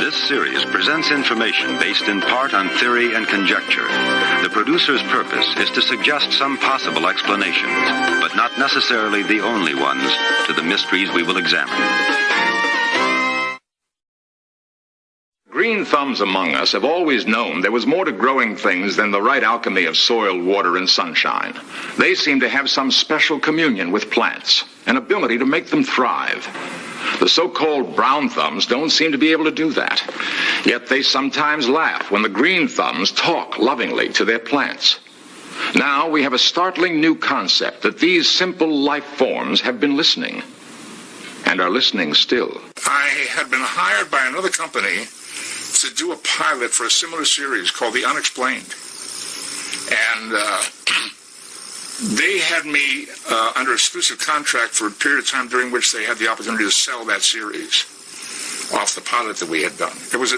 This series presents information based in part on theory and conjecture. The producer's purpose is to suggest some possible explanations, but not necessarily the only ones, to the mysteries we will examine. Green thumbs among us have always known there was more to growing things than the right alchemy of soil, water, and sunshine. They seem to have some special communion with plants, an ability to make them thrive. The so-called brown thumbs don't seem to be able to do that. Yet they sometimes laugh when the green thumbs talk lovingly to their plants. Now we have a startling new concept that these simple life forms have been listening, and are listening still. I had been hired by another company to do a pilot for a similar series called The Unexplained. And they had me under exclusive contract for a period of time during which they had the opportunity to sell that series off the pilot that we had done. It was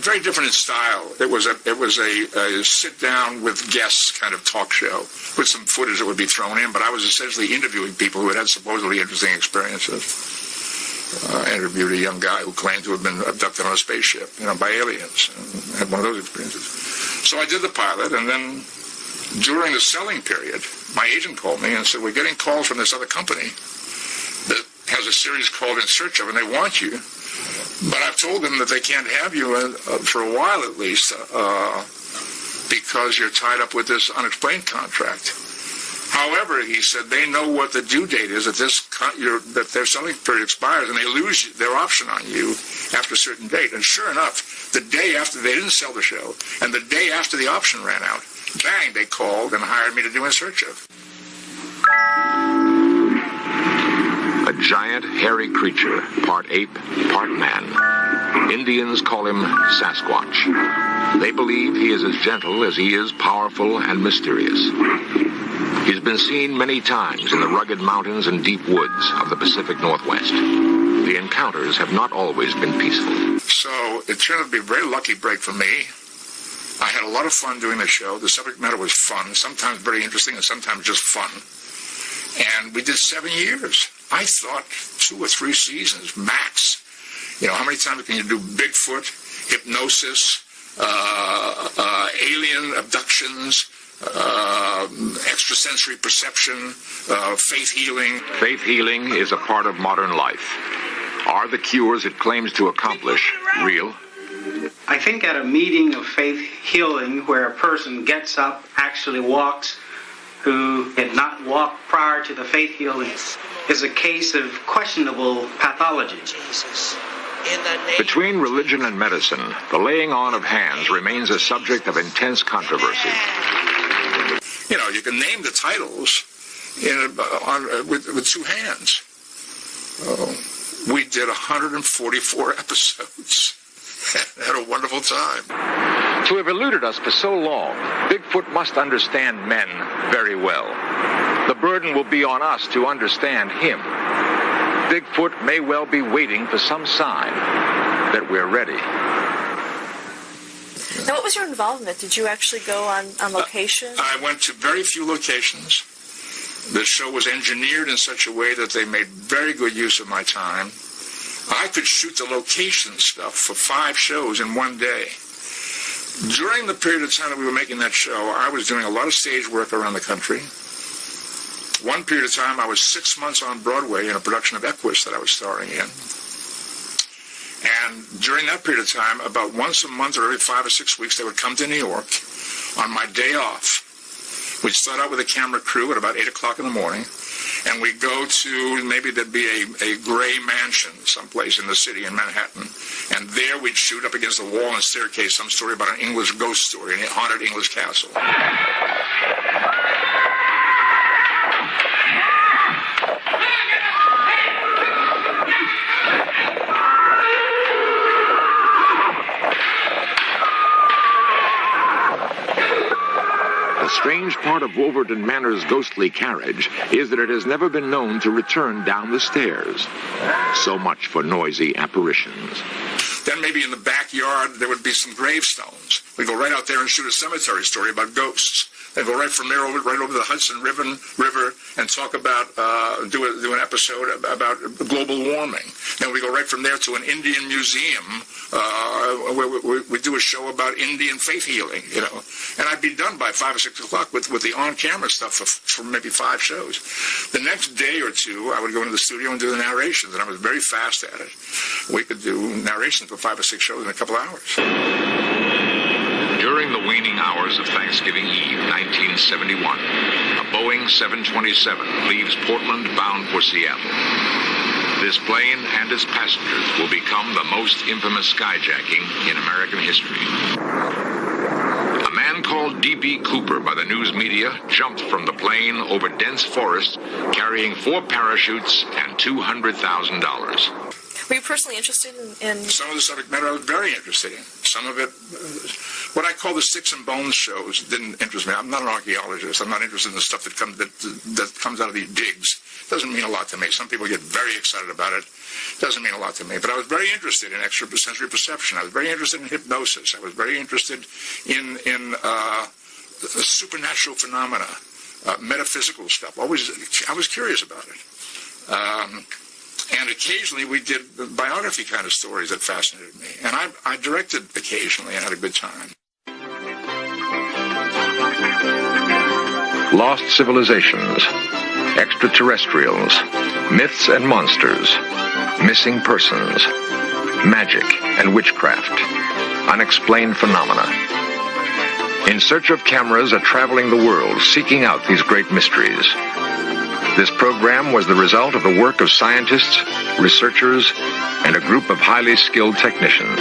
very different in style. It was a sit down with guests kind of talk show with some footage that would be thrown in, but I was essentially interviewing people who had supposedly interesting experiences. I interviewed a young guy who claimed to have been abducted on a spaceship, by aliens, and had one of those experiences. So I did the pilot, and then during the selling period, my agent called me and said, we're getting calls from this other company that has a series called In Search Of, and they want you. But I've told them that they can't have you for a while at least because you're tied up with this unexplained contract. However, he said they know what the due date is that their selling period expires, and they lose their option on you after a certain date. And sure enough, the day after they didn't sell the show, and the day after the option ran out, bang, they called and hired me to do In Search Of. A giant, hairy creature, part ape, part man. Indians call him Sasquatch. They believe he is as gentle as he is powerful and mysterious. He's been seen many times in the rugged mountains and deep woods of the Pacific Northwest. The encounters have not always been peaceful. So it turned out to be a very lucky break for me. I had a lot of fun doing the show. The subject matter was fun, sometimes very interesting and sometimes just fun. And we did 7 years. I thought 2 or 3 seasons, max. How many times can you do Bigfoot, hypnosis, alien abductions, extrasensory perception, faith healing? Faith healing is a part of modern life. Are the cures it claims to accomplish real? I think at a meeting of faith healing where a person gets up, actually walks, who had not walked prior to the faith healing, is a case of questionable pathology. Between religion and medicine, the laying on of hands remains a subject of intense controversy. You can name the titles with 2 hands. We did 144 episodes. Had a wonderful time. To have eluded us for so long, Bigfoot must understand men very well. The burden will be on us to understand him. Bigfoot may well be waiting for some sign that we're ready. Now, what was your involvement? Did you actually go on location? I went to very few locations. The show was engineered in such a way that they made very good use of my time. I could shoot the location stuff for 5 shows in one day. During the period of time that we were making that show, I was doing a lot of stage work around the country. One period of time, I was 6 months on Broadway in a production of Equus that I was starring in. And during that period of time, about once a month or every 5 or 6 weeks, they would come to New York on my day off. We'd start out with a camera crew at about 8 o'clock in the morning, and we'd go to, maybe there'd be a gray mansion someplace in the city in Manhattan, and there we'd shoot up against the wall and staircase some story about an English ghost story, a haunted English castle. The strange part of Wolverton Manor's ghostly carriage is that it has never been known to return down the stairs. So much for noisy apparitions. Then maybe in the backyard there would be some gravestones. We'd go right out there and shoot a cemetery story about ghosts. They'd go right from there right over the Hudson River and talk about, do an episode about global warming. Then we go right from there to an Indian museum where we do a show about Indian faith healing, you know. And I'd be done by 5 or 6 o'clock with the on-camera stuff for maybe 5 shows. The next day or two, I would go into the studio and do the narrations, and I was very fast at it. We could do narrations for 5 or 6 shows in a couple hours. During the waning hours of Thanksgiving Eve, 1971, a Boeing 727 leaves Portland bound for Seattle. This plane and its passengers will become the most infamous skyjacking in American history. A man called D.B. Cooper by the news media jumped from the plane over dense forest carrying 4 parachutes and $200,000. Were you personally interested in... Some of the subject matter I was very interested in. Some of it, what I call the sticks and bones shows, didn't interest me. I'm not an archaeologist. I'm not interested in the stuff that comes out of these digs. It doesn't mean a lot to me. Some people get very excited about it. It doesn't mean a lot to me. But I was very interested in extrasensory perception. I was very interested in hypnosis. I was very interested in supernatural phenomena, metaphysical stuff. I was curious about it. And occasionally we did biography kind of stories that fascinated me. And I directed occasionally and had a good time. Lost civilizations, extraterrestrials, myths and monsters, missing persons, magic and witchcraft, unexplained phenomena. In search of cameras are traveling the world, seeking out these great mysteries. This program was the result of the work of scientists, researchers, and a group of highly skilled technicians.